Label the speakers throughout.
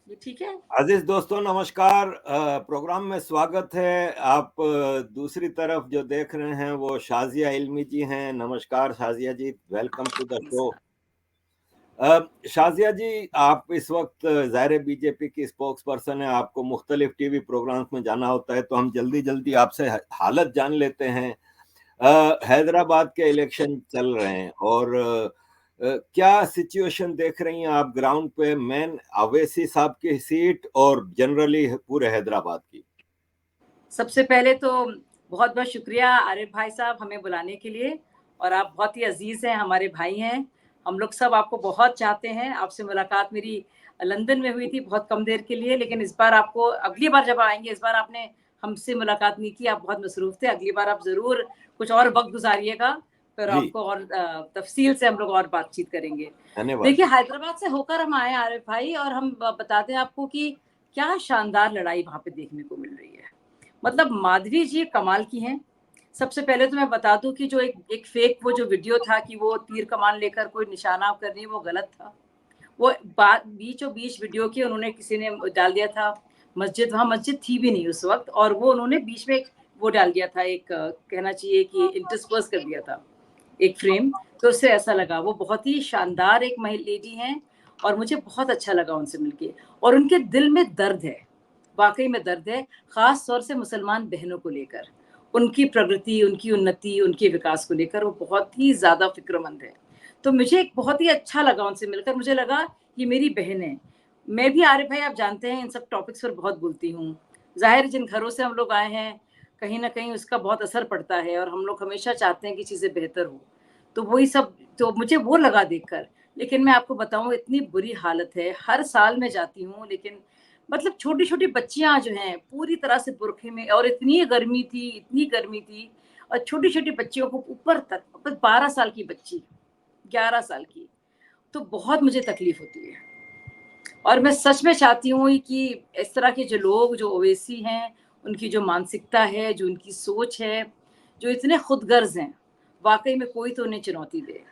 Speaker 1: ये ठीक है।
Speaker 2: अजीज दोस्तों नमस्कार। प्रोग्राम में स्वागत है। आप दूसरी तरफ जो देख रहे हैं वो शाजिया इल्मी जी हैं। नमस्कार Shazia ji, welcome to the show. Shazia ji, आप इस वक्त ज़ाहिर बीजेपी की स्पोक्स पर्सन है, आपको मुख्तलिफ टीवी प्रोग्राम्स में जाना होता है, तो हम जल्दी जल्दी आपसे हालत जान लेते हैं। हैदराबाद के इलेक्शन चल रहे हैं और क्या सिचुएशन देख रही हैं आप ग्राउंड पे, मेन अवैसी साहब की सीट और जनरली पूरे हैदराबाद की?
Speaker 1: सबसे पहले तो बहुत बहुत शुक्रिया आरिफ भाई साहब हमें बुलाने के लिए, और आप बहुत ही अजीज हैं, हमारे भाई हैं। हम लोग सब आपको बहुत चाहते हैं। आपसे मुलाकात मेरी लंदन में हुई थी बहुत कम देर के लिए, लेकिन इस बार आपको, अगली बार जब आएंगे, इस बार आपने हमसे मुलाकात नहीं की, आप बहुत मसरूफ थे। अगली बार आप जरूर कुछ और वक्त गुजारिएगा, फिर
Speaker 2: जी,
Speaker 1: आपको और तफसील से हम लोग और बातचीत करेंगे।
Speaker 2: धन्यवाद।
Speaker 1: देखिए, हैदराबाद से होकर हम आए आरिफ भाई, और हम बताते हैं आपको कि क्या शानदार लड़ाई वहां पे देखने को मिल रही है। मतलब माधवी जी कमाल की हैं। सबसे पहले तो मैं बता दूं कि जो एक फेक वो जो वीडियो था कि वो तीर कमान लेकर कोई निशाना कर रही है, वो गलत था। वो बात बीचों बीच वीडियो के उन्होंने किसी ने डाल दिया था। मस्जिद, वहां मस्जिद थी भी नहीं उस वक्त, और वो उन्होंने बीच में एक वो डाल दिया था, एक कहना चाहिए कि इंटरस्पर्स कर दिया था एक फ्रेम। तो उससे ऐसा लगा, वो बहुत ही शानदार एक लेडी हैं, और मुझे बहुत अच्छा लगा उनसे मिलके। और उनके दिल में दर्द है, वाकई में दर्द है, खास तौर से मुसलमान बहनों को लेकर, उनकी प्रगति, उनकी उन्नति, उनके विकास को लेकर वो बहुत ही ज्यादा फिक्रमंद है। तो मुझे एक बहुत ही अच्छा लगा उनसे मिलकर। मुझे लगा ये मेरी बहन है। मैं भी, आरिफ भाई आप जानते हैं, इन सब टॉपिक्स पर बहुत बोलती हूँ। जाहिर, जिन घरों से हम लोग आए हैं, कहीं ना कहीं उसका बहुत असर पड़ता है, और हम लोग हमेशा चाहते हैं कि चीजें बेहतर हो। तो वही सब, तो मुझे वो लगा देखकर। लेकिन मैं आपको बताऊं, इतनी बुरी हालत है। हर साल मैं जाती हूँ, लेकिन मतलब छोटी छोटी बच्चियां जो हैं पूरी तरह से बुरखे में, और इतनी गर्मी थी, इतनी गर्मी थी। और छोटी छोटी बच्चियों को ऊपर तक, 12 साल की बच्ची, 11 साल की, तो बहुत मुझे तकलीफ होती है। और मैं सच में चाहती हूँ कि इस तरह के जो लोग, जो ओवैसी हैं, उनकी जो मानसिकता है, जो उनकी सोच है, जो इतने खुदगर्ज हैं, वाकई में कोई तो उन्हें चुनौती दे।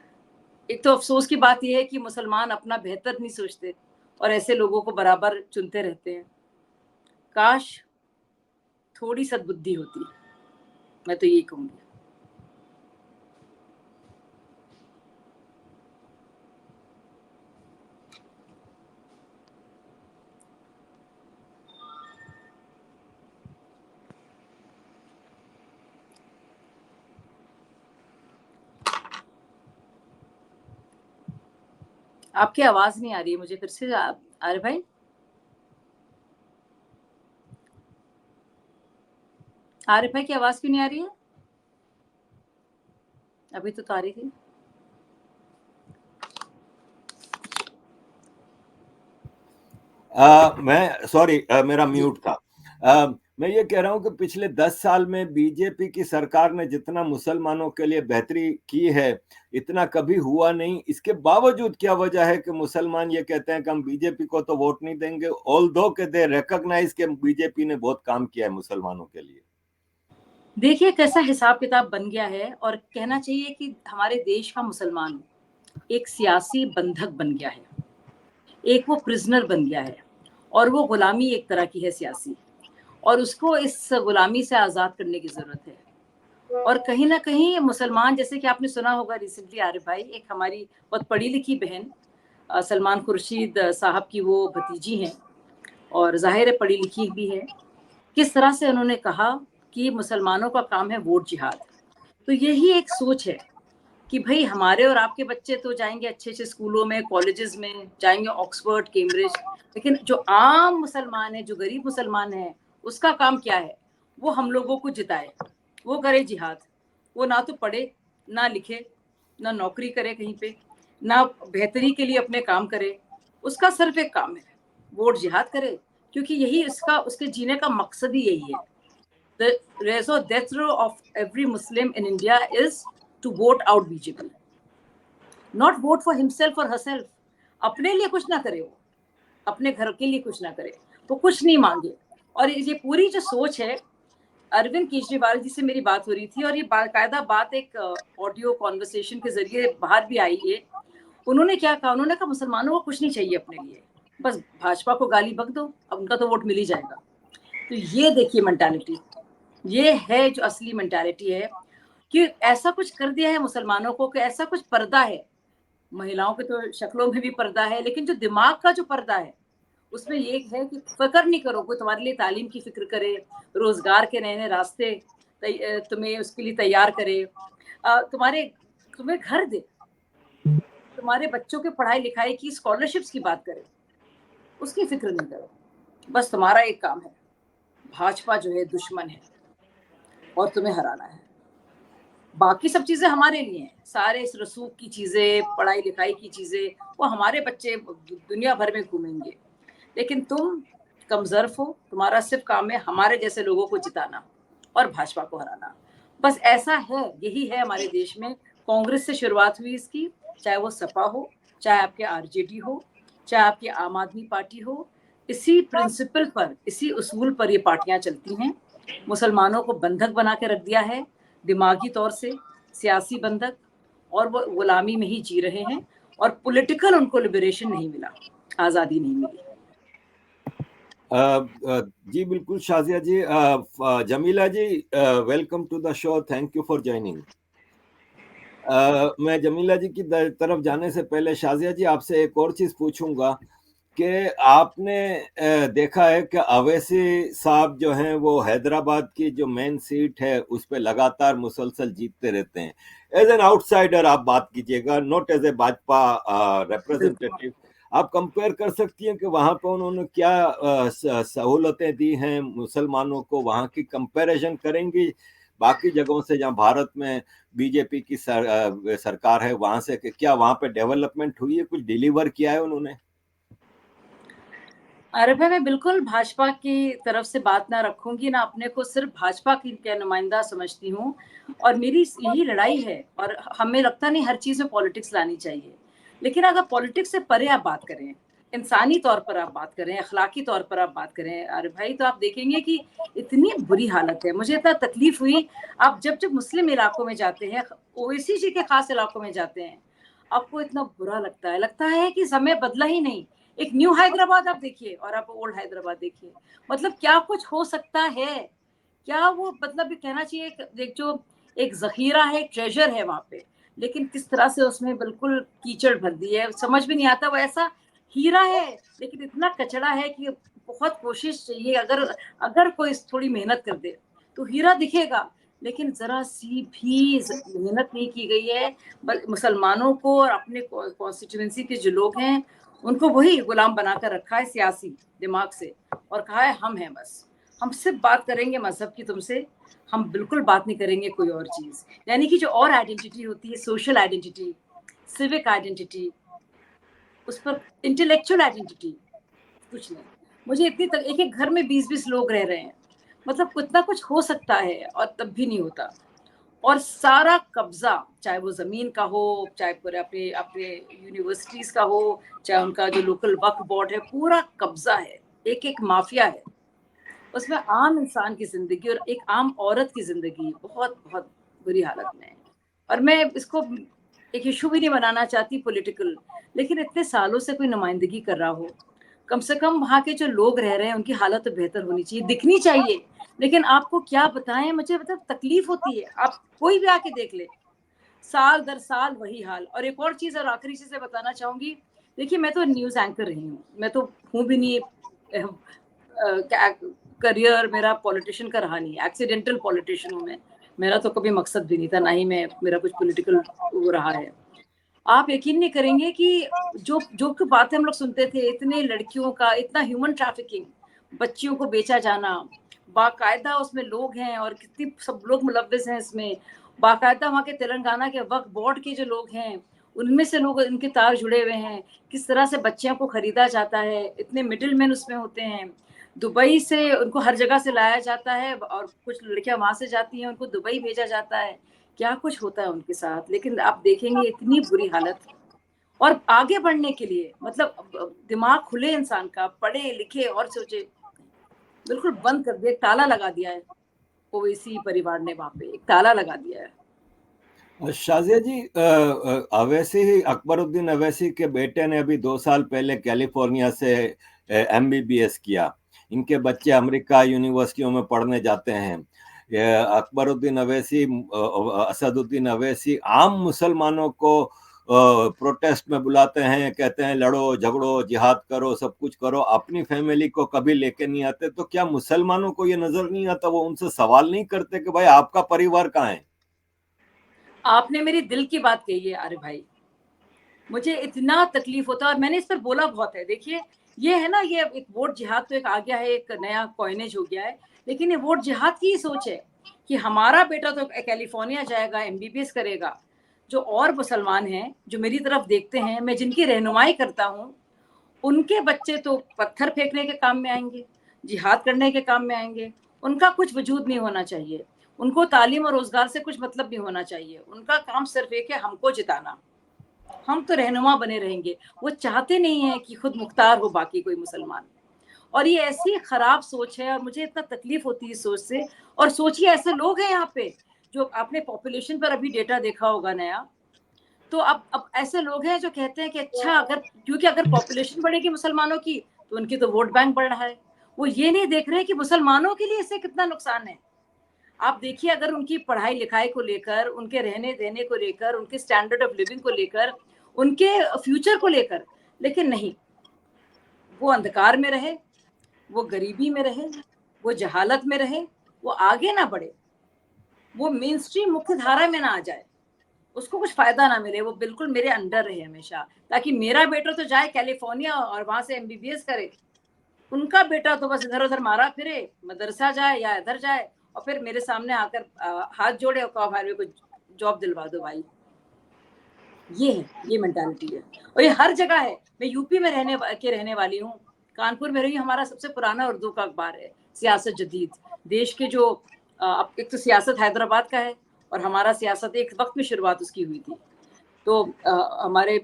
Speaker 1: एक तो अफसोस की बात यह है कि मुसलमान अपना बेहतर नहीं सोचते, और ऐसे लोगों को बराबर चुनते रहते हैं। काश थोड़ी सद्बुद्धि होती, मैं तो यही कहूंगी। आपकी आवाज नहीं आ रही है मुझे, फिर से आरिफ भाई, आरिफ भाई की आवाज क्यों नहीं आ रही है? अभी तो आ रही थी।
Speaker 2: मैं सॉरी, मेरा
Speaker 1: जी,
Speaker 2: म्यूट था। मैं ये कह रहा हूँ कि पिछले 10 साल में बीजेपी की सरकार ने जितना मुसलमानों के लिए बेहतरी की है, इतना कभी हुआ नहीं। इसके बावजूद क्या वजह है कि मुसलमान ये कहते हैं कि हम बीजेपी को तो वोट नहीं देंगे, ऑल्दो के दे रिकॉग्नाइज के बीजेपी ने बहुत काम किया है मुसलमानों के लिए।
Speaker 1: देखिए कैसा हिसाब किताब बन गया है, और कहना चाहिए कि हमारे देश का मुसलमान एक सियासी बंधक बन गया है, एक वो प्रिजनर बन गया है, और वो गुलामी एक तरह की है सियासी, और उसको इस गुलामी से आज़ाद करने की ज़रूरत है। और कहीं ना कहीं मुसलमान, जैसे कि आपने सुना होगा रिसेंटली आरिफ भाई, एक हमारी बहुत पढ़ी लिखी बहन, सलमान खुर्शीद साहब की वो भतीजी हैं, और जाहिर है पढ़ी लिखी भी है, किस तरह से उन्होंने कहा कि मुसलमानों का काम है वोट जिहाद। तो यही एक सोच है कि भाई हमारे और आपके बच्चे तो जाएंगे अच्छे अच्छे स्कूलों में, कॉलेजेस में जाएंगे, ऑक्सफोर्ड, कैम्ब्रिज, लेकिन जो आम मुसलमान है, जो गरीब मुसलमान है, उसका काम क्या है? वो हम लोगों को जिताए, वो करे जिहाद। वो ना तो पढ़े, ना लिखे, ना नौकरी करे कहीं पे, ना बेहतरी के लिए अपने काम करे। उसका सिर्फ एक काम है, वोट जिहाद करे, क्योंकि यही उसका, उसके जीने का मकसद ही यही है। The raison d'etre of every Muslim in India is to vote out BJP, not vote for himself or herself. अपने लिए कुछ ना करे वो, अपने घर के लिए कुछ ना करे, वो कुछ नहीं मांगे। और ये पूरी जो सोच है, अरविंद केजरीवाल जी से मेरी बात हो रही थी, और ये बाकायदा बात एक ऑडियो कॉन्वर्सेशन के जरिए बाहर भी आई है। उन्होंने क्या कहा? उन्होंने कहा मुसलमानों को कुछ नहीं चाहिए अपने लिए, बस भाजपा को गाली बक दो, अब उनका तो वोट मिल ही जाएगा। तो ये देखिए मेंटालिटी, ये है जो असली मेंटालिटी है कि ऐसा कुछ कर दिया है मुसलमानों को कि ऐसा कुछ पर्दा है। महिलाओं के तो शक्लों में भी पर्दा है, लेकिन जो दिमाग का जो पर्दा है उसमें ये है कि फिक्र नहीं करो, कोई तुम्हारे लिए तालीम की फिक्र करे, रोजगार के नए नए रास्ते तुम्हें उसके लिए तैयार करे, तुम्हारे तुम्हें घर दे, तुम्हारे बच्चों के पढ़ाई लिखाई की स्कॉलरशिप्स की बात करे, उसकी फिक्र नहीं करो। बस तुम्हारा एक काम है, भाजपा जो है दुश्मन है और तुम्हें हराना है। बाकी सब चीजें हमारे लिए हैं, सारे इस रसूख की चीजें, पढ़ाई लिखाई की चीजें, वो हमारे बच्चे दुनिया भर में घूमेंगे, लेकिन तुम कमजोर हो, तुम्हारा सिर्फ काम है हमारे जैसे लोगों को जिताना और भाजपा को हराना। बस ऐसा है, यही है हमारे देश में। कांग्रेस से शुरुआत हुई इसकी, चाहे वो सपा हो, चाहे आपके आरजेडी हो, चाहे आपकी आम आदमी पार्टी हो, इसी प्रिंसिपल पर, इसी उसूल पर ये पार्टियां चलती हैं। मुसलमानों को बंधक बना के रख दिया है, दिमागी तौर से सियासी बंधक, और वो गुलामी में ही जी रहे हैं, और पॉलिटिकल उनको लिबरेशन नहीं मिला, आज़ादी नहीं मिली।
Speaker 2: जी बिल्कुल Shazia ji. Jamila ji, welcome to the show, thank you for joining. मैं जमीला जी की तरफ जाने से पहले शाजिया जी आपसे एक और चीज पूछूंगा कि आपने देखा है कि अवैसी साहब जो हैं वो हैदराबाद की जो मेन सीट है उस पे लगातार मुसलसल जीतते रहते हैं। एज एन आउटसाइडर आप बात कीजिएगा, not as a Bhajpa representative. आप कंपेयर कर सकती हैं कि वहां पे उन्होंने क्या सहूलतें दी हैं मुसलमानों को, वहां की कंपैरिजन करेंगी बाकी जगहों से जहां भारत में बीजेपी की सरकार है, वहां से क्या वहां पे डेवलपमेंट हुई है, कुछ डिलीवर किया है उन्होंने?
Speaker 1: अरे भाई, मैं बिल्कुल भाजपा की तरफ से बात ना रखूंगी, ना अपने को सिर्फ भाजपा की क्या नुमाइंदा समझती हूँ, और मेरी यही लड़ाई है। और हमें लगता नहीं हर चीज में पॉलिटिक्स लानी चाहिए, लेकिन अगर पॉलिटिक्स से परे आप बात करें, इंसानी तौर पर आप बात करें, अखलाकी तौर पर आप बात करें, अरे भाई, तो आप देखेंगे कि इतनी बुरी हालत है। मुझे इतना तकलीफ हुई, आप जब जब मुस्लिम इलाकों में जाते हैं, ओवैसी जी के खास इलाकों में जाते हैं, आपको इतना बुरा लगता है कि समय बदला ही नहीं। एक न्यू हैदराबाद आप देखिए और आप ओल्ड हैदराबाद देखिए, मतलब क्या कुछ हो सकता है, क्या वो, मतलब ये कहना चाहिए एक जो एक जखीरा है, ट्रेजर है वहां पे, लेकिन किस तरह से उसमें बिल्कुल कीचड़ भर दी है, समझ भी नहीं आता। वो ऐसा हीरा है लेकिन इतना कचड़ा है कि बहुत कोशिश चाहिए, अगर अगर कोई थोड़ी मेहनत कर दे तो हीरा दिखेगा, लेकिन जरा सी भी मेहनत नहीं की गई है। मुसलमानों को और अपने कॉन्स्टिट्यूएंसी के जो लोग हैं उनको वही गुलाम बनाकर रखा है सियासी दिमाग से, और कहा है हम हैं बस, हम सिर्फ बात करेंगे मजहब की तुमसे, हम बिल्कुल बात नहीं करेंगे कोई और चीज। यानी कि जो और आइडेंटिटी होती है, सोशल आइडेंटिटी, सिविक आइडेंटिटी, उस पर इंटेलेक्चुअल आइडेंटिटी कुछ नहीं। मुझे इतनी एक एक घर में 20-20 लोग रह रहे हैं, मतलब कितना कुछ हो सकता है और तब भी नहीं होता। और सारा कब्जा, चाहे वो जमीन का हो, चाहे पूरे अपने अपने यूनिवर्सिटीज का हो, चाहे उनका जो लोकल वक्फ बोर्ड है, पूरा कब्जा है, एक एक माफिया है उसमें। आम इंसान की जिंदगी और एक आम औरत की जिंदगी बहुत बहुत बुरी हालत में है। और मैं इसको एक इशू भी नहीं बनाना चाहती पॉलिटिकल, लेकिन इतने सालों से कोई नुमाइंदगी कर रहा हो, कम से कम वहाँ के जो लोग रह रहे हैं उनकी हालत तो बेहतर होनी चाहिए, दिखनी चाहिए। लेकिन आपको क्या बताएं, मुझे मतलब तकलीफ होती है, आप कोई भी आके देख ले, साल दर साल वही हाल। और एक और चीज, और आखिरी चीज बताना चाहूंगी, देखिए मैं तो न्यूज एंकर रही हूँ, मैं तो हूँ भी नहीं, करियर मेरा पॉलिटिशियन का रहा नहीं, एक्सीडेंटल पॉलिटिशियन हूँ मैं, मेरा तो कभी मकसद भी नहीं था, ना ही मैं मेरा कुछ पॉलिटिकल वो रहा है। आप यकीन नहीं करेंगे कि जो जो की बातें हम लोग सुनते थे, इतने लड़कियों का, इतना ह्यूमन ट्रैफिकिंग, बच्चियों को बेचा जाना, बाकायदा उसमें लोग हैं और कितनी सब लोग मुलव्विस हैं इसमें, बाकायदा वहाँ के तेलंगाना के वक्फ बोर्ड के जो लोग हैं उनमें से लोग, इनके तार जुड़े हुए हैं, किस तरह से बच्चियों को खरीदा जाता है, इतने मिडिल मैन उसमें होते हैं, दुबई से उनको हर जगह से लाया जाता है, और कुछ लड़कियां वहां से जाती हैं, उनको दुबई भेजा जाता है, क्या कुछ होता है उनके साथ। लेकिन आप देखेंगे इतनी बुरी हालत। और आगे बढ़ने के लिए, मतलब दिमाग खुले इंसान का, पढ़े लिखे और सोचे, बिल्कुल बंद कर दिया, ताला लगा दिया है ओवैसी परिवार ने, वहां पे एक ताला लगा दिया है।
Speaker 2: शाजिया जी, अवैसी, अकबरुद्दीन अवैसी के बेटे ने अभी 2 साल पहले कैलिफोर्निया से एमबीबीएस किया। इनके बच्चे अमेरिका यूनिवर्सिटियों में पढ़ने जाते हैं। अकबरुद्दीन अवैसी, असदुद्दीन अवैसी आम मुसलमानों को प्रोटेस्ट में बुलाते हैं, कहते हैं लड़ो झगड़ो जिहाद करो सब कुछ करो, अपनी फैमिली को कभी लेके नहीं आते। तो क्या मुसलमानों को ये नजर नहीं आता, वो उनसे सवाल नहीं करते कि भाई आपका परिवार कहाँ है?
Speaker 1: आपने मेरी दिल की बात कही है अरे भाई, मुझे इतना तकलीफ होता है और मैंने इस पर बोला बहुत है। देखिए ये है ना, ये एक वोट जिहाद तो एक आ गया है, एक नया कॉइनेज हो गया है, लेकिन ये वोट जिहाद की ही सोच है कि हमारा बेटा तो कैलिफोर्निया जाएगा, एमबीबीएस करेगा। जो और मुसलमान हैं जो मेरी तरफ देखते हैं, मैं जिनकी रहनुमाई करता हूँ, उनके बच्चे तो पत्थर फेंकने के काम में आएंगे, जिहाद करने के काम में आएंगे। उनका कुछ वजूद नहीं होना चाहिए, उनको तालीम और रोजगार से कुछ मतलब नहीं होना चाहिए। उनका काम सिर्फ एक है, हमको जिताना। हम तो रहनुमा बने रहेंगे। वो चाहते नहीं है कि खुद मुख्तार हो बाकी कोई मुसलमान। और ये ऐसी खराब सोच है और मुझे इतना तकलीफ होती है इस सोच से। और सोचिए ऐसे लोग हैं यहाँ पे, जो आपने पॉपुलेशन पर अभी डेटा देखा होगा नया, तो अब ऐसे लोग हैं जो कहते हैं कि अच्छा, अगर क्योंकि अगर पॉपुलेशन बढ़ेगी मुसलमानों की तो उनकी तो वोट बैंक बढ़ रहा है। वो ये नहीं देख रहे कि मुसलमानों के लिए इससे कितना नुकसान है। आप देखिए, अगर उनकी पढ़ाई लिखाई को लेकर, उनके रहने देने को लेकर, उनके स्टैंडर्ड ऑफ लिविंग को लेकर, उनके फ्यूचर को लेकर, लेकिन नहीं, वो अंधकार में रहे, वो गरीबी में रहे, वो जहालत में रहे, वो आगे ना बढ़े, वो मेन स्ट्रीम मुख्य धारा में ना आ जाए, उसको कुछ फायदा ना मिले, वो बिल्कुल मेरे अंडर रहे हमेशा, ताकि मेरा बेटा तो जाए कैलिफोर्निया और वहां से एमबीबीएस करे, उनका बेटा तो बस इधर उधर मारा फिरे, मदरसा जाए या इधर जाए, और फिर मेरे सामने आकर हाथ जोड़े और कहा भाई को जॉब दिलवा दो भाई। ये है, ये मेंटालिटी है, और ये हर जगह है। मैं यूपी में रहने वाली हूँ, कानपुर में रही। हमारा सबसे पुराना उर्दू का अखबार है सियासत जदीद। देश के जो अब एक तो सियासत हैदराबाद का है, और हमारा सियासत एक वक्त में शुरुआत उसकी हुई थी। तो हमारे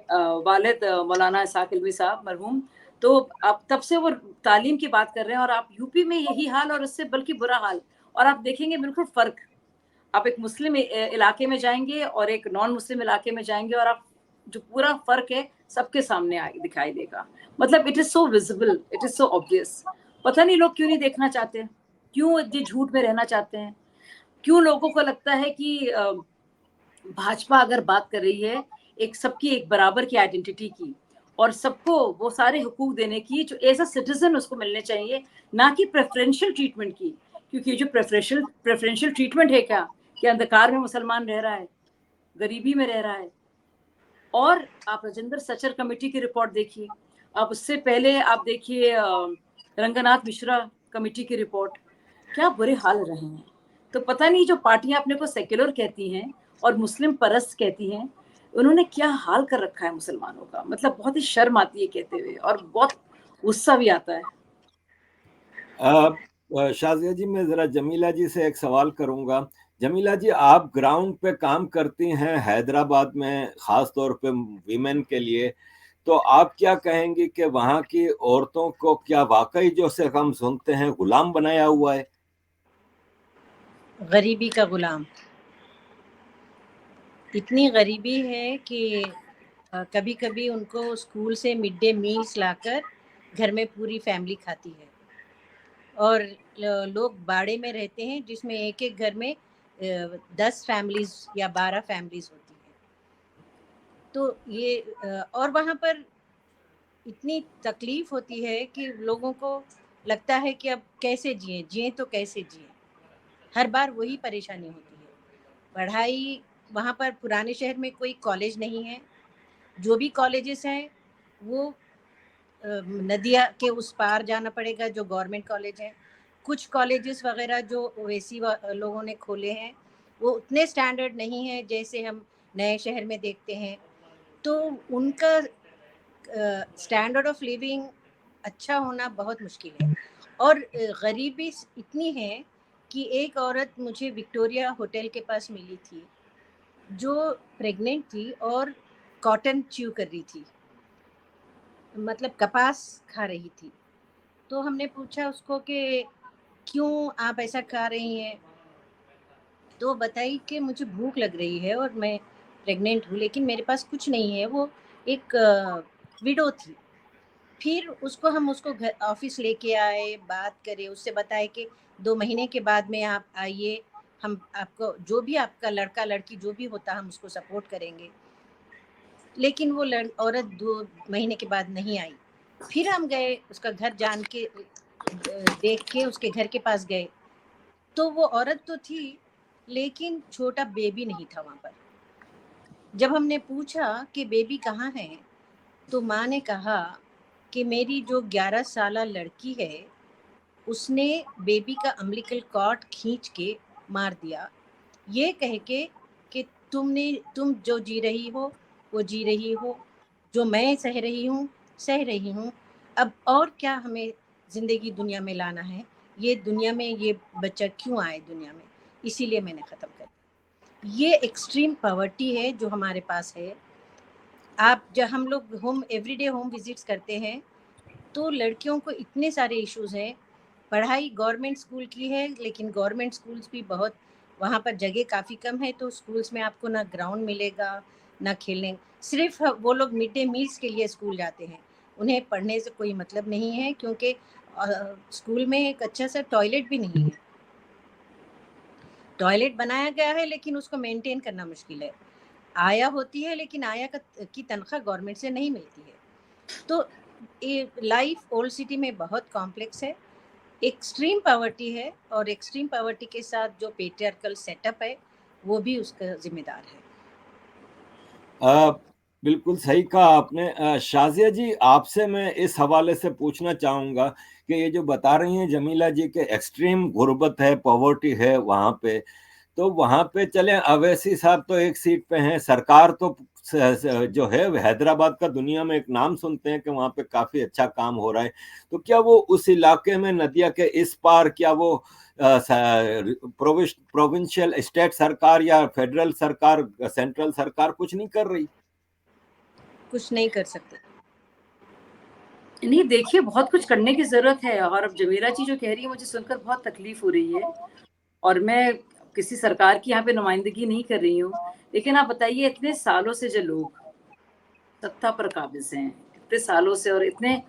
Speaker 1: वालिद मौलाना इसाक इल्मी साहब मरहूम, तो अब तब से वो तालीम की बात कर रहे हैं, और आप यूपी में यही हाल और इससे बल्कि बुरा हाल। और आप देखेंगे बिल्कुल फर्क, आप एक मुस्लिम इलाके में जाएंगे और एक नॉन मुस्लिम इलाके में जाएंगे, और आप जो पूरा फर्क है सबके सामने दिखाई देगा। मतलब it is so visible, it is so obvious. पता नहीं लोग क्यों नहीं देखना चाहते, क्यों ये झूठ में रहना चाहते हैं, क्यों लोगों को लगता है कि भाजपा अगर बात कर रही है एक सबकी एक बराबर की आइडेंटिटी की, और सबको वो सारे हुकूक देने की जो एज अ सिटीजन उसको मिलने चाहिए, ना कि प्रेफरेंशियल ट्रीटमेंट की। क्योंकि जो प्रेफरेंशियल ट्रीटमेंट है क्या, कि अंधकार में मुसलमान रह रहा है, गरीबी में रह रहा है। और आप राजेंद्र सचर कमेटी की रिपोर्ट देखिए, आप उससे पहले आप देखिए रंगनाथ मिश्रा कमेटी की रिपोर्ट, क्या बुरे हाल रहे हैं। तो पता नहीं जो पार्टियां अपने को सेक्युलर कहती हैं और मुस्लिम परस्त कहती हैं, उन्होंने क्या हाल कर रखा है मुसलमानों का। मतलब बहुत ही शर्म आती है कहते हुए, और बहुत गुस्सा भी आता है।
Speaker 2: शाजिया जी, मैं जरा जमीला जी से एक सवाल करूंगा। जमीला जी, आप ग्राउंड पे काम करती हैं हैदराबाद में, खास तौर पे वीमेन के लिए। तो आप क्या कहेंगी कि वहां की औरतों को क्या वाकई जो से हम सुनते हैं गुलाम बनाया हुआ है?
Speaker 3: गरीबी का गुलाम, इतनी गरीबी है कि कभी कभी उनको स्कूल से मिड डे मील्स लाकर घर में पूरी फैमिली खाती है। और लोग बाड़े में रहते हैं जिसमें एक एक घर में 10 फैमिलीज या 12 फैमिलीज होती है। तो ये और वहाँ पर इतनी तकलीफ होती है कि लोगों को लगता है कि अब कैसे जिए तो कैसे जिए। हर बार वही परेशानी होती है। पढ़ाई, वहाँ पर पुराने शहर में कोई कॉलेज नहीं है। जो भी कॉलेजेस हैं वो नदिया के उस पार जाना पड़ेगा, जो गवर्नमेंट कॉलेज हैं। कुछ कॉलेजेस वगैरह जो ओवैसी लोगों ने खोले हैं वो उतने स्टैंडर्ड नहीं हैं जैसे हम नए शहर में देखते हैं। तो उनका स्टैंडर्ड ऑफ लिविंग अच्छा होना बहुत मुश्किल है। और गरीबी इतनी है कि एक औरत मुझे विक्टोरिया होटल के पास मिली थी जो प्रेग्नेंट थी और कॉटन च्यू कर रही थी, मतलब कपास खा रही थी। तो हमने पूछा उसको कि क्यों आप ऐसा खा रही हैं। तो बताई कि मुझे भूख लग रही है और मैं प्रेग्नेंट हूँ, लेकिन मेरे पास कुछ नहीं है। वो एक विडो थी। फिर हम उसको घर ऑफिस लेके आए, बात करे, उससे बताए कि 2 महीने के बाद में आप आइए, हम आपको जो भी आपका लड़का लड़की जो भी होता हम उसको सपोर्ट करेंगे। लेकिन वो औरत 2 महीने के बाद नहीं आई। फिर हम गए उसका घर जान के देख के उसके घर के पास गए, तो वो औरत तो थी लेकिन छोटा बेबी नहीं था वहाँ पर। जब हमने पूछा कि बेबी कहाँ है, तो माँ ने कहा कि मेरी जो 11 साला लड़की है उसने बेबी का अम्बिलिकल कॉर्ड खींच के मार दिया, ये कह के कि तुम जो जी रही हो वो जी रही हो, जो मैं सह रही हूँ। अब और क्या हमें ज़िंदगी दुनिया में लाना है, ये दुनिया में ये बच्चा क्यों आए दुनिया में, इसीलिए मैंने ख़त्म कर दिया। ये एक्सट्रीम पॉवर्टी है जो हमारे पास है। आप जब हम लोग एवरीडे होम विजिट्स करते हैं तो लड़कियों को इतने सारे इश्यूज हैं। पढ़ाई गवर्नमेंट स्कूल की है, लेकिन गवर्नमेंट स्कूल्स भी बहुत, वहाँ पर जगह काफ़ी कम है, तो स्कूल्स में आपको ना ग्राउंड मिलेगा ना खेलने। सिर्फ वो लोग मिड डे मील्स के लिए स्कूल जाते हैं, उन्हें पढ़ने से कोई मतलब नहीं है, क्योंकि स्कूल में एक अच्छा सा टॉयलेट भी नहीं है। टॉयलेट बनाया गया है लेकिन उसको मेंटेन करना मुश्किल है। आया होती है लेकिन आया की तनख्वाह गवर्नमेंट से नहीं मिलती है। तो लाइफ ओल्ड सिटी में बहुत कॉम्प्लेक्स है, एक्सट्रीम पॉवर्टी है, और एक्सट्रीम पॉवर्टी के साथ जो पेट्रियार्कल सेटअप है वो भी उसका जिम्मेदार है।
Speaker 2: बिल्कुल सही कहा आपने। शाजिया जी, आपसे मैं इस हवाले से पूछना चाहूंगा कि ये जो बता रही हैं जमीला जी के एक्सट्रीम गुर्बत है, पॉवर्टी है वहां पे, तो वहां पे चले अवैसी साहब तो एक सीट पे हैं, सरकार तो जो है हैदराबाद का दुनिया में एक नाम सुनते हैं कि वहां पे काफी अच्छा काम हो रहा है, तो क्या वो उस इलाके में नदिया के इस पार क्या वो प्रोविंशियल स्टेट सरकार या फेडरल सरकार, सेंट्रल सरकार कुछ नहीं कर रही?
Speaker 3: कुछ नहीं कर सकते।
Speaker 1: नहीं, देखिए बहुत कुछ करने की ज़रूरत है, और अब जमीला जी जो कह रही है मुझे सुनकर बहुत तकलीफ हो रही है, और मैं किसी सरकार की यहाँ पे नुमाइंदगी नहीं कर रही हूँ। लेकिन आप बताइए, इतने सालों से जो लोग सत्ता पर काबिज़ हैं, इतने सालों से, और इतने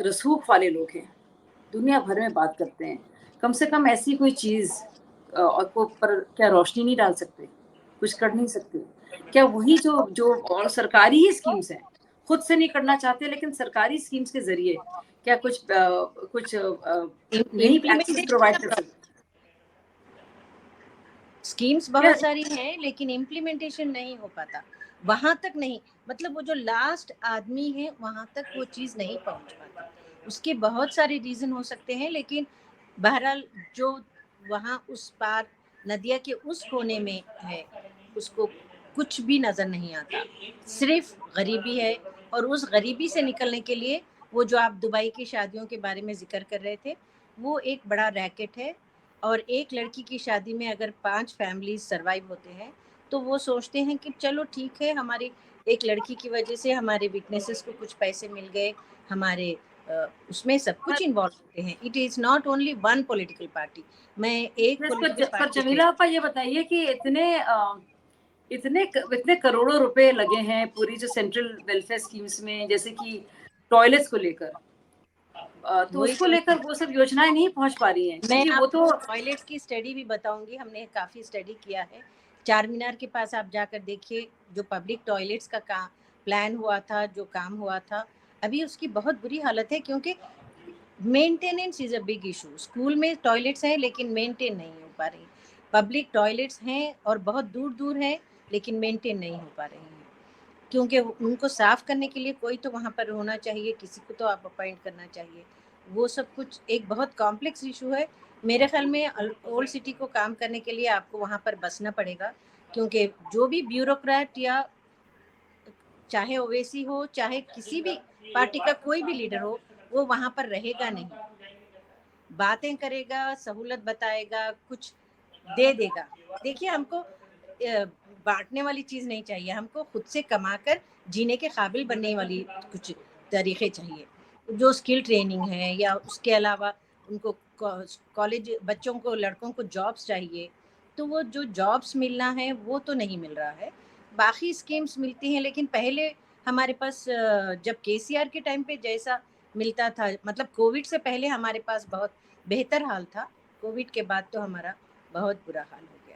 Speaker 1: रसूख वाले लोग हैं, दुनिया भर में बात करते हैं, कम से कम ऐसी कोई चीज़ और को पर क्या रोशनी नहीं डाल सकते? कुछ कर नहीं सकते? क्या वही जो जो और सरकारी ही स्कीम्स हैं, खुद से नहीं करना चाहते, लेकिन सरकारी स्कीम्स के ज़रिए क्या कुछ नहीं एक्सेस
Speaker 3: इम्प्लीमेंटेशन
Speaker 1: प्रोवाइड
Speaker 3: का
Speaker 1: कर
Speaker 3: प्रॉब्लम,
Speaker 1: सकते?
Speaker 3: स्कीम्स
Speaker 1: क्या
Speaker 3: बहुत सारी हैं लेकिन इम्प्लीमेंटेशन नहीं हो पाता, वहां तक नहीं, मतलब वो जो लास्ट आदमी है वहां तक वो चीज़ नहीं पहुंच पाता। उसके बहुत सारे रीज़न हो सकते हैं, लेकिन बहरहाल जो वहाँ उस पार नदिया के उस कोने में है उसको कुछ भी नज़र नहीं आता, सिर्फ गरीबी है। और उस गरीबी से निकलने के लिए वो जो आप दुबई की शादियों के बारे में जिक्र कर रहे थे, वो एक बड़ा रैकेट है। और एक लड़की की शादी में अगर 5 फैमिलीज सर्वाइव होते हैं तो वो सोचते हैं कि चलो ठीक है, हमारी एक लड़की की वजह से हमारे विटनेसेस को कुछ पैसे मिल गए, हमारे उसमें सब कुछ इन्वॉल्व होते हैं। It is not only one political party. मैं एक पॉलिटिकल
Speaker 1: पर
Speaker 3: पार्टी के
Speaker 1: जमीला आपा ये बताइए कि इतने करोड़ों रुपए लगे हैं पूरी जो सेंट्रल वेलफेयर स्कीम्स में, जैसे कि टॉयलेट्स को लेकर, तो
Speaker 3: वही
Speaker 1: उसको
Speaker 3: तो
Speaker 1: लेकर वो सब योजनाएं नहीं पहुंच पा रही हैं,
Speaker 3: मैं
Speaker 1: क्योंकि वो
Speaker 3: आपको
Speaker 1: तो
Speaker 3: टॉयलेट्स की स्टडी भी बताऊंगी, हमने काफ़ी स्टडी किया है। चार मीनार के पास आप जाकर देखिए, जो पब्लिक टॉयलेट्स का काम प्लान हुआ था, जो काम हुआ था, अभी उसकी बहुत बुरी हालत है, क्योंकि maintenance is a big issue. School में टॉयलेट्स हैं लेकिन मेंटेन नहीं हो पा रही। पब्लिक टॉयलेट्स हैं और बहुत दूर दूर हैं, लेकिन मेंटेन नहीं हो पा रही हैं, क्योंकि उनको साफ़ करने के लिए कोई तो वहाँ पर होना चाहिए, किसी को तो आप अपॉइंट करना चाहिए। वो सब कुछ एक बहुत कॉम्प्लेक्स इशू है। मेरे ख्याल में ओल्ड सिटी को काम करने के लिए आपको वहाँ पर बसना पड़ेगा, क्योंकि जो भी ब्यूरोक्रेट या चाहे ओवैसी हो, चाहे किसी भी पार्टी का कोई भी लीडर हो, वो वहाँ पर रहेगा नहीं। बातें करेगा, सहूलत बताएगा, कुछ दे देगा। देखिए, हमको बाँटने वाली चीज़ नहीं चाहिए, हमको खुद से कमाकर जीने के काबिल बनने वाली कुछ तरीके चाहिए। जो स्किल ट्रेनिंग है, या उसके अलावा उनको कॉलेज बच्चों को, लड़कों को जॉब्स चाहिए, तो वो जो जॉब्स मिलना है वो तो नहीं मिल रहा है। बाकी स्कीम्स मिलती हैं, लेकिन पहले हमारे पास जब केसीआर के टाइम पे जैसा मिलता था, मतलब कोविड से पहले हमारे पास बहुत बेहतर हाल था। कोविड के बाद तो हमारा बहुत बुरा हाल हो गया।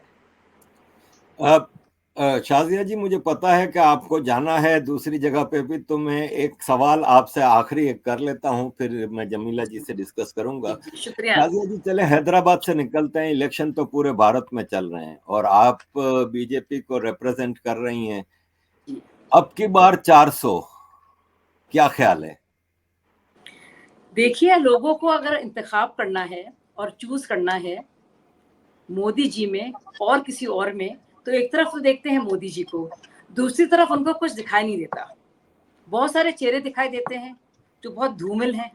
Speaker 2: शाजिया जी, मुझे पता है कि आपको जाना है दूसरी जगह पे भी, तो मैं एक सवाल आपसे आखिरी एक कर लेता हूं, फिर मैं जमीला जी से डिस्कस करूंगा।
Speaker 1: जी, शुक्रिया।
Speaker 2: शाजिया जी, चले हैदराबाद से निकलते हैं। इलेक्शन तो पूरे भारत में चल रहे हैं और आप बीजेपी को रिप्रेजेंट कर रही हैं।
Speaker 1: जी।
Speaker 2: अब की बार 400, क्या ख्याल है?
Speaker 1: देखिए, लोगों को अगर इंतखाब करना है और चूज करना है मोदी जी में और किसी और में, तो एक तरफ तो देखते हैं मोदी जी को, दूसरी तरफ उनको कुछ दिखाई नहीं देता। बहुत सारे चेहरे दिखाई देते हैं जो बहुत धूमिल हैं।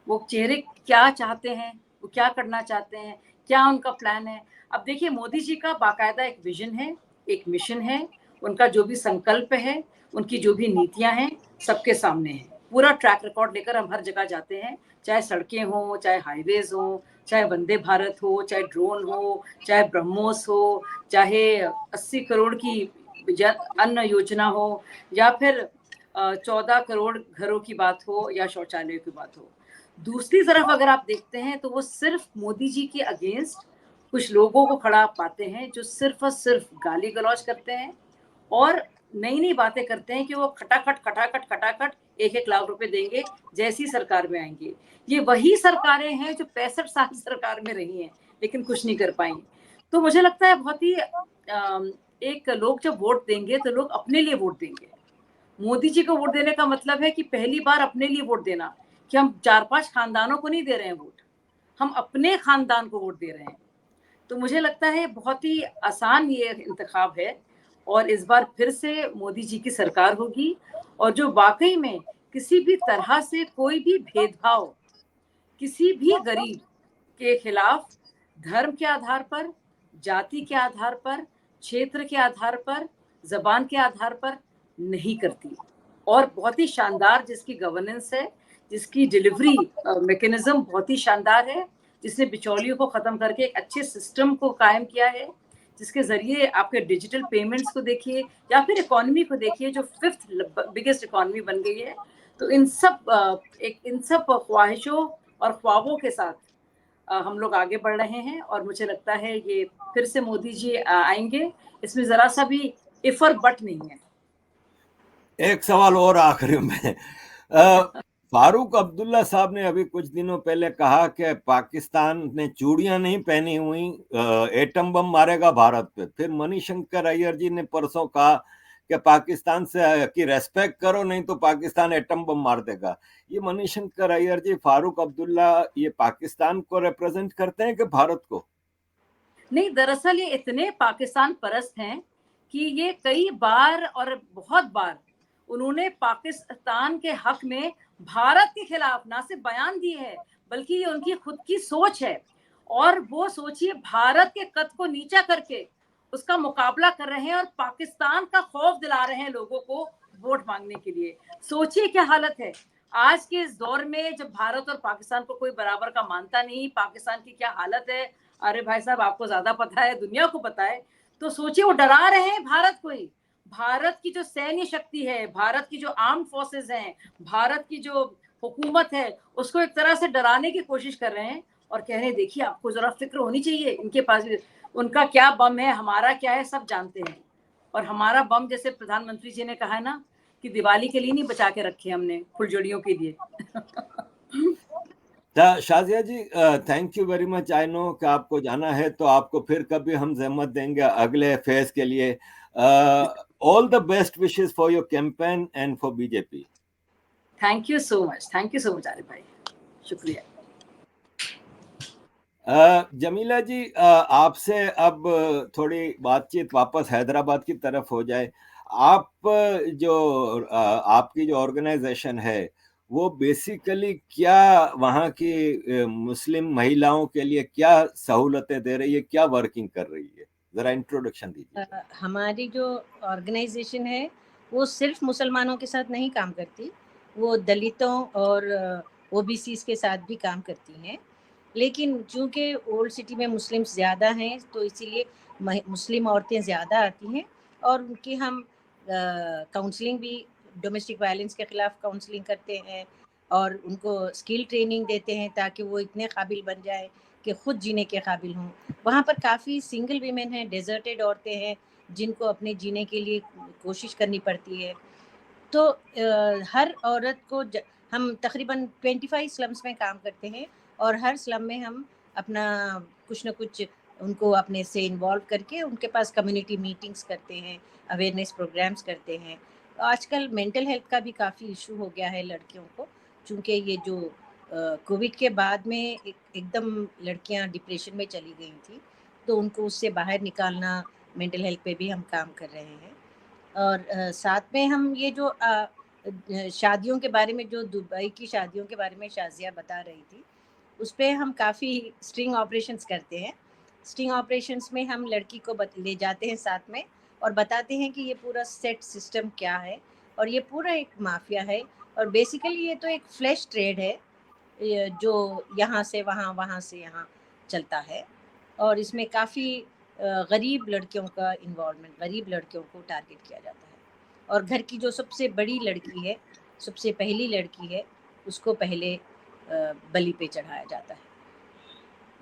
Speaker 1: वो चेहरे क्या चाहते हैं, वो क्या करना चाहते हैं, क्या उनका प्लान है। अब देखिए, मोदी जी का बाकायदा एक विजन है, एक मिशन है, उनका जो भी संकल्प है, उनकी जो भी नीतियां हैं, सबके सामने है। पूरा ट्रैक रिकॉर्ड लेकर हम हर जगह जाते हैं, चाहे सड़कें हों, चाहे हाईवेज हों, चाहे वंदे भारत हो, चाहे ड्रोन हो, चाहे ब्रह्मोस हो, चाहे 80 करोड़ की अन्न योजना हो, या फिर 14 करोड़ घरों की बात हो, या शौचालयों की बात हो। दूसरी तरफ अगर आप देखते हैं तो वो सिर्फ मोदी जी के अगेंस्ट कुछ लोगों को खड़ा पाते हैं जो सिर्फ और सिर्फ गाली गलौज करते हैं और नई नई बातें करते हैं कि वो खटाखट 1-1 लाख रुपए देंगे जैसी सरकार में आएंगे। ये वही सरकारें हैं जो 65 साल सरकार में रही हैं लेकिन कुछ नहीं कर पाई। तो मुझे लगता है बहुत ही एक लोग जब वोट देंगे तो लोग अपने लिए वोट देंगे। मोदी जी को वोट देने का मतलब है कि पहली बार अपने लिए वोट देना, कि हम 4-5 खानदानों को नहीं दे रहे हैं वोट, हम अपने खानदान को वोट दे रहे हैं। तो मुझे लगता है बहुत ही आसान ये इंतखाब है और इस बार फिर से मोदी जी की सरकार होगी और जो वाकई में किसी भी तरह से कोई भी भेदभाव किसी भी गरीब के खिलाफ धर्म के आधार पर, जाति के आधार पर, क्षेत्र के आधार पर, जबान के आधार पर नहीं करती और बहुत ही शानदार जिसकी गवर्नेंस है, जिसकी डिलीवरी मैकेनिज्म बहुत ही शानदार है, जिसने बिचौलियों को खत्म करके एक अच्छे सिस्टम को कायम किया है, जिसके जरिए आपके डिजिटल पेमेंट्स को देखिए या फिर इकोनॉमी को देखिए जो 5th बिगेस्ट इकोनॉमी बन गई है। तो इन सब ख्वाहिशों और ख्वाबों के साथ हम लोग आगे बढ़ रहे हैं और मुझे लगता है ये फिर से मोदी जी आएंगे, इसमें जरा सा भी इफ और बट नहीं है।
Speaker 2: एक सवाल और आखिरी में। फारूक अब्दुल्ला साहब ने अभी कुछ दिनों पहले कहा कि पाकिस्तान ने चूड़ियां नहीं पहनी हुई, एटम बम मारेगा भारत पे। फिर मणिशंकर अय्यर जी ने परसों कहा कि पाकिस्तान से की रेस्पेक्ट करो, नहीं तो पाकिस्तान एटम बम मार देगा। ये मणिशंकर अय्यर जी, फारूक अब्दुल्ला, ये पाकिस्तान को रिप्रेजेंट करते हैं कि भारत को?
Speaker 1: नहीं, दरअसल ये इतने पाकिस्तान परस्त हैं कि ये कई बार और बहुत बार उन्होंने पाकिस्तान के हक में भारत के खिलाफ ना सिर्फ बयान दिए हैं बल्कि ये उनकी खुद की सोच है और वो सोचिए भारत के कद को नीचा करके उसका मुकाबला कर रहे हैं और पाकिस्तान का खौफ दिला रहे हैं लोगों को वोट मांगने के लिए। सोचिए क्या हालत है आज के इस दौर में जब भारत और पाकिस्तान को कोई बराबर का मानता नहीं, पाकिस्तान की क्या हालत है। अरे भाई साहब, आपको ज्यादा पता है, दुनिया को पता है। तो सोचिए वो डरा रहे हैं भारत को ही। भारत की जो सैन्य शक्ति है, भारत की जो आर्म फोर्सेस हैं, भारत की जो हुकूमत है, उसको एक तरह से डराने की कोशिश कर रहे हैं और कह रहे हैं देखिए आपको जरा फिक्र होनी चाहिए, इनके पास उनका क्या बम है, हमारा क्या है, सब जानते हैं। और हमारा बम, जैसे प्रधानमंत्री जी ने कहा है ना, कि दिवाली के लिए नहीं बचा के रखे हमने, फुलझड़ियों के लिए।
Speaker 2: Shazia ji, thank you very much. I know कि आपको जाना है, तो आपको फिर कभी हम जहमत देंगे अगले फेज के लिए। All the best wishes for your campaign and for BJP.
Speaker 1: Thank you so much, thank you so much Arif भाई, शुक्रिया।
Speaker 2: जमीला जी, आपसे अब थोड़ी बातचीत वापस हैदराबाद की तरफ हो जाए। आप जो आपकी जो ऑर्गेनाइजेशन है वो बेसिकली क्या वहाँ की मुस्लिम महिलाओं के लिए क्या सहूलतें दे रही है, क्या वर्किंग कर रही है? जरा इंट्रोडक्शन दीजिए।
Speaker 3: हमारी जो ऑर्गेनाइजेशन है वो सिर्फ मुसलमानों के साथ नहीं काम करती, वो दलितों और ओबीसीज के साथ भी काम करती हैं। लेकिन चूँकि ओल्ड सिटी में मुस्लिम्स ज़्यादा हैं तो इसीलिए मुस्लिम औरतें ज़्यादा आती हैं और उनकी हम काउंसलिंग भी, डोमेस्टिक वायलेंस के ख़िलाफ़ काउंसलिंग करते हैं और उनको स्किल ट्रेनिंग देते हैं ताकि वो इतने काबिल बन जाएँ कि खुद जीने के काबिल हों। वहाँ पर काफ़ी सिंगल वीमेन हैं, डेज़र्टेड औरतें हैं, जिनको अपने जीने के लिए कोशिश करनी पड़ती है। तो हर औरत को हम तकरीबन 25 स्लम्स में काम करते हैं और हर स्लम में हम अपना कुछ न कुछ उनको अपने से इन्वॉल्व करके उनके पास कम्युनिटी मीटिंग्स करते हैं, अवेयरनेस प्रोग्राम्स करते हैं। आजकल मेंटल हेल्थ का भी काफ़ी इशू हो गया है लड़कियों को, चूँकि ये जो कोविड के बाद में एकदम लड़कियां डिप्रेशन में चली गई थी, तो उनको उससे बाहर निकालना, मेंटल हेल्थ पे भी हम काम कर रहे हैं। और साथ में हम ये जो शादियों के बारे में, जो दुबई की शादियों के बारे में शाज़िया बता रही थी, उस पे हम काफ़ी स्टिंग ऑपरेशंस करते हैं। स्टिंग ऑपरेशंस में हम लड़की को ले जाते हैं साथ में और बताते हैं कि ये पूरा सेट सिस्टम क्या है और ये पूरा एक माफिया है और बेसिकली ये तो एक फ्लैश ट्रेड है, जो यहाँ से वहाँ, वहाँ से यहाँ चलता है और इसमें काफ़ी गरीब लड़कियों का इन्वॉल्वमेंट, गरीब लड़कियों को टारगेट किया जाता है और घर की जो सबसे बड़ी लड़की है, सबसे पहली लड़की है, उसको पहले बलि पे चढ़ाया जाता है।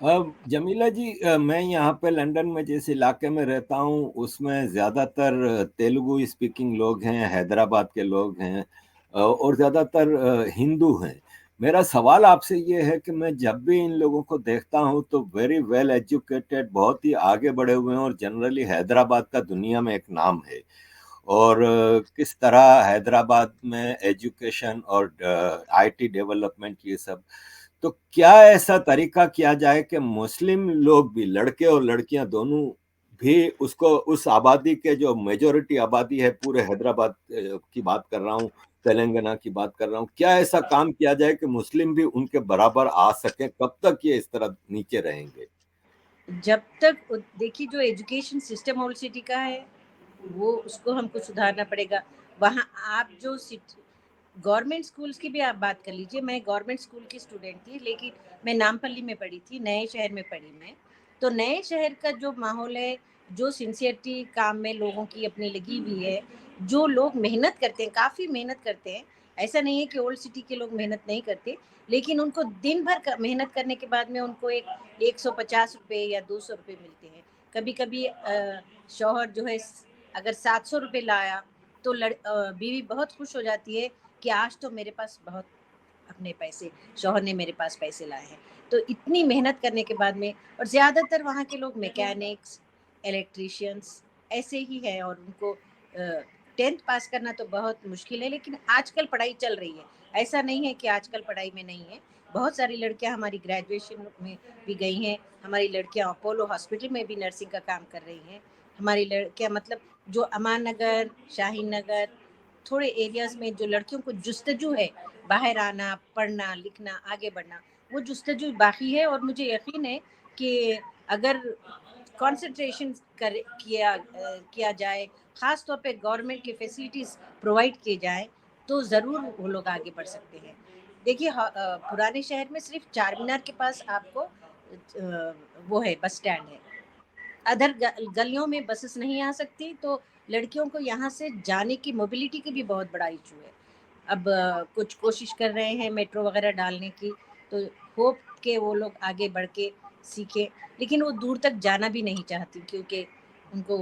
Speaker 2: अब जमीला जी, मैं यहाँ पे लंदन में जिस इलाके में रहता हूँ उसमें ज़्यादातर तेलुगु स्पीकिंग लोग हैं, हैदराबाद के लोग हैं, और ज़्यादातर हिंदू हैं। मेरा सवाल आपसे ये है कि मैं जब भी इन लोगों को देखता हूँ तो वेरी वेल एजुकेटेड, बहुत ही आगे बढ़े हुए हैं और जनरली हैदराबाद का दुनिया में एक नाम है। और किस तरह हैदराबाद में एजुकेशन और आईटी डेवलपमेंट ये सब, तो क्या ऐसा तरीका किया जाए कि मुस्लिम लोग भी, लड़के और लड़कियां दोनों भी, उसको, उस आबादी के जो मेजोरिटी आबादी है पूरे हैदराबाद की बात कर रहा हूँ, तेलंगाना की बात कर रहा हूँ, क्या ऐसा काम किया जाए कि मुस्लिम भी उनके बराबर आ सके? कब तक ये इस तरह नीचे रहेंगे?
Speaker 3: जब तक देखिए, जो एजुकेशन सिस्टम ओल्ड सिटी का है वो, उसको हमको सुधारना पड़ेगा। वहाँ आप जो गवर्नमेंट स्कूल्स की भी आप बात कर लीजिए, मैं गवर्नमेंट स्कूल की स्टूडेंट थी, लेकिन मैं नामपल्ली में पढ़ी थी, नए शहर में पढ़ी मैं। तो नए शहर का जो माहौल है, जो सिंसियरिटी काम में लोगों की अपनी लगी हुई है, जो लोग मेहनत करते हैं, काफ़ी मेहनत करते हैं, ऐसा नहीं है कि ओल्ड सिटी के लोग मेहनत नहीं करते, लेकिन उनको दिन भर मेहनत करने के बाद में उनको एक 150 रुपये या 200 रुपये मिलते हैं। कभी कभी शौहर जो है अगर 700 रुपये लाया तो बीवी बहुत खुश हो जाती है कि आज तो मेरे पास बहुत अपने पैसे, शौहर ने मेरे पास पैसे लाए हैं। तो इतनी मेहनत करने के बाद में, और ज़्यादातर वहाँ के लोग मैकेनिक्स, इलेक्ट्रिशियंस ऐसे ही है और उनको 10th पास करना तो बहुत मुश्किल है, लेकिन आजकल पढ़ाई चल रही है। ऐसा नहीं है कि आजकल पढ़ाई में नहीं है। बहुत सारी लड़कियां हमारी ग्रेजुएशन में भी गई हैं, हमारी लड़कियां अपोलो हॉस्पिटल में भी नर्सिंग का काम कर रही हैं, हमारी लड़कियां मतलब जो अमान नगर, शाहीन नगर, थोड़े एरियाज में जो लड़कियों को जुस्तजू है बाहर आना, पढ़ना, लिखना, आगे बढ़ना, वो जुस्तजू बाकी है और मुझे यकीन है कि अगर कंसंट्रेशन किया जाए, ख़ास तौर पे गवर्नमेंट की फैसिलिटीज़ प्रोवाइड किए जाएँ, तो ज़रूर वो लोग आगे बढ़ सकते हैं। देखिए पुराने शहर में सिर्फ चार मीनार के पास आपको वो है, बस स्टैंड है। अदर गलियों में बसेस नहीं आ सकती, तो लड़कियों को यहाँ से जाने की, मोबिलिटी की भी बहुत बड़ा इशू है। अब कुछ कोशिश कर रहे हैं मेट्रो वगैरह डालने की, तो होप के वो लोग आगे बढ़ के सीखें, लेकिन वो दूर तक जाना भी नहीं चाहती क्योंकि उनको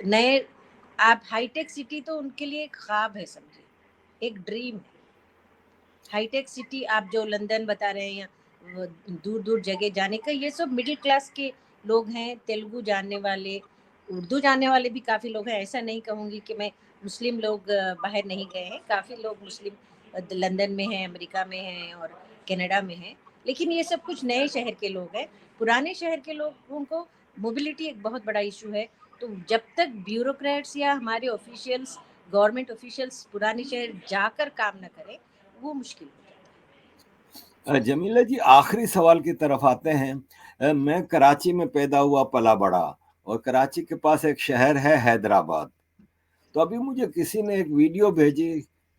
Speaker 3: नए, आप हाईटेक सिटी तो उनके लिए एक ख्वाब है, समझिए, एक ड्रीम है। हाईटेक सिटी आप जो लंदन बता रहे हैं या दूर दूर जगह जाने का, ये सब मिडिल क्लास के लोग हैं, तेलुगु जानने वाले, उर्दू जानने वाले भी काफ़ी लोग हैं। ऐसा नहीं कहूँगी कि मैं मुस्लिम लोग बाहर नहीं गए हैं, काफ़ी लोग मुस्लिम लंदन में हैं, अमेरिका में हैं और कनाडा में हैं, लेकिन ये सब कुछ नए शहर के लोग हैं। पुराने शहर के लोगों को मोबिलिटी एक बहुत बड़ा इशू है। तो जब तक ब्यूरोक्रेट्स या हमारे ऑफिशियल्स, गवर्नमेंट ऑफिशियल्स पुराने शहर जाकर काम न करें, वो मुश्किल हो जाता है।
Speaker 2: जमीला जी, आखिरी सवाल की तरफ आते हैं। मैं कराची में पैदा हुआ पला बड़ा, और कराची के पास एक शहर है हैदराबाद। तो अभी मुझे किसी ने एक वीडियो भेजी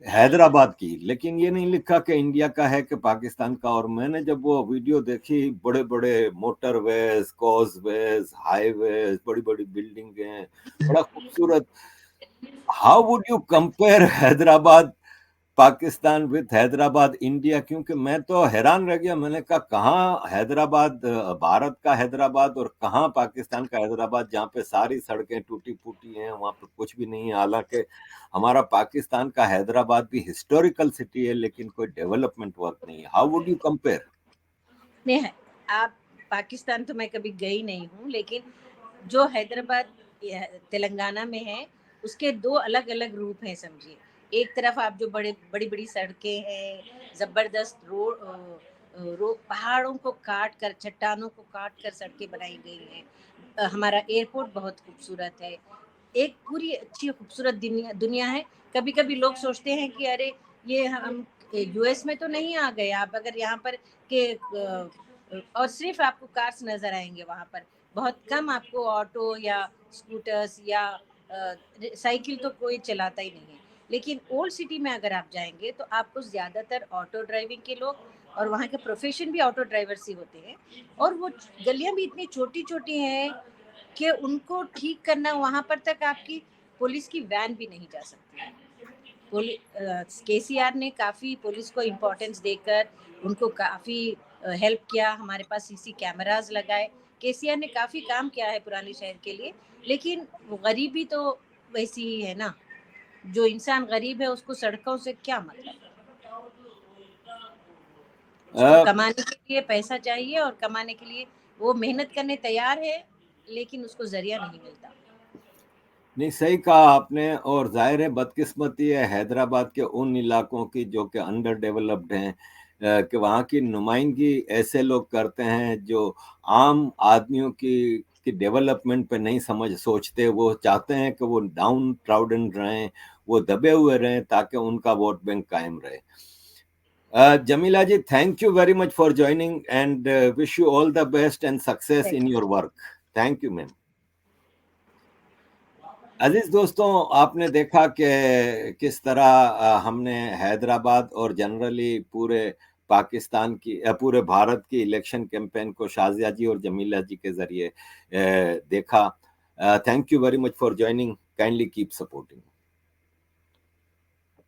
Speaker 2: हैदराबाद की, लेकिन ये नहीं लिखा कि इंडिया का है कि पाकिस्तान का। और मैंने जब वो वीडियो देखी, बड़े बड़े मोटरवेज, कॉजवेज, हाईवेज, बड़ी बड़ी बिल्डिंगें, बड़ा खूबसूरत। How would you compare Hyderabad Pakistan with Hyderabad India? क्योंकि मैं तो हैरान रह गया, मैंने कहा कहाँ हैदराबाद भारत का हैदराबाद और कहाँ पाकिस्तान का हैदराबाद, जहाँ पे सारी सड़कें टूटी फूटी हैं, वहां पे कुछ भी नहीं है। हालांकि हमारा पाकिस्तान का हैदराबाद भी हिस्टोरिकल सिटी है, लेकिन कोई डेवलपमेंट वर्क नहीं है। How would you compare?
Speaker 3: नहीं है, आप पाकिस्तान तो मैं कभी गई नहीं हूँ, लेकिन जो हैदराबाद तेलंगाना में है, उसके दो अलग अलग रूप हैं समझिए। एक तरफ आप जो बड़ी बड़ी सड़कें हैं, जबरदस्त रोड, पहाड़ों को काट कर, चट्टानों को काट कर सड़कें बनाई गई हैं। हमारा एयरपोर्ट बहुत खूबसूरत है। एक पूरी अच्छी खूबसूरत दुनिया है। कभी कभी लोग सोचते हैं कि अरे ये हम यूएस में तो नहीं आ गए, आप अगर यहाँ पर के और सिर्फ आपको कार्स नजर आएंगे वहाँ पर, बहुत कम आपको ऑटो या स्कूटर्स या साइकिल तो कोई चलाता ही नहीं है। लेकिन ओल्ड सिटी में अगर आप जाएंगे तो आपको ज़्यादातर ऑटो ड्राइविंग के लोग, और वहाँ के प्रोफेशन भी ऑटो ड्राइवर्स ही होते हैं, और वो गलियाँ भी इतनी छोटी छोटी हैं कि उनको ठीक करना, वहाँ पर तक आपकी पुलिस की वैन भी नहीं जा सकती। केसीआर ने काफ़ी पुलिस को इम्पोर्टेंस देकर उनको काफ़ी हेल्प किया। हमारे पास सीसी कैमराज लगाए। केसीआर ने काफ़ी काम किया है पुराने शहर के लिए, लेकिन गरीबी तो वैसी ही है ना। जो इंसान गरीब है उसको सड़कों से क्या मतलब। उसको कमाने के लिए पैसा चाहिए, और कमाने के लिए वो मेहनत करने तैयार है, लेकिन उसको जरिया नहीं मिलता।
Speaker 2: नहीं, सही कहा आपने। और जाहिर है बदकिस्मती है हैदराबाद के उन इलाकों की जो कि अंडर डेवलप्ड हैं, कि वहाँ की नुमाइंदगी ऐसे लोग करते हैं जो आम आदमियों की डेवलपमेंट पे नहीं सोचते। वो चाहते हैं कि वो डाउन ट्राउडन रहें, वो दबे हुए रहें, ताकि उनका वोट बैंक कायम रहे। Jamila ji, thank you very much for joining, and wish you all the best and success in your work. Thank you, ma'am. अजीज दोस्तों, आपने देखा कि किस तरह हमने हैदराबाद और जनरली पूरे पाकिस्तान की पूरे भारत की इलेक्शन कैंपेन को शाजिया जी और जमीला जी के जरिए देखा। Thank you very much for joining. Kindly keep supporting.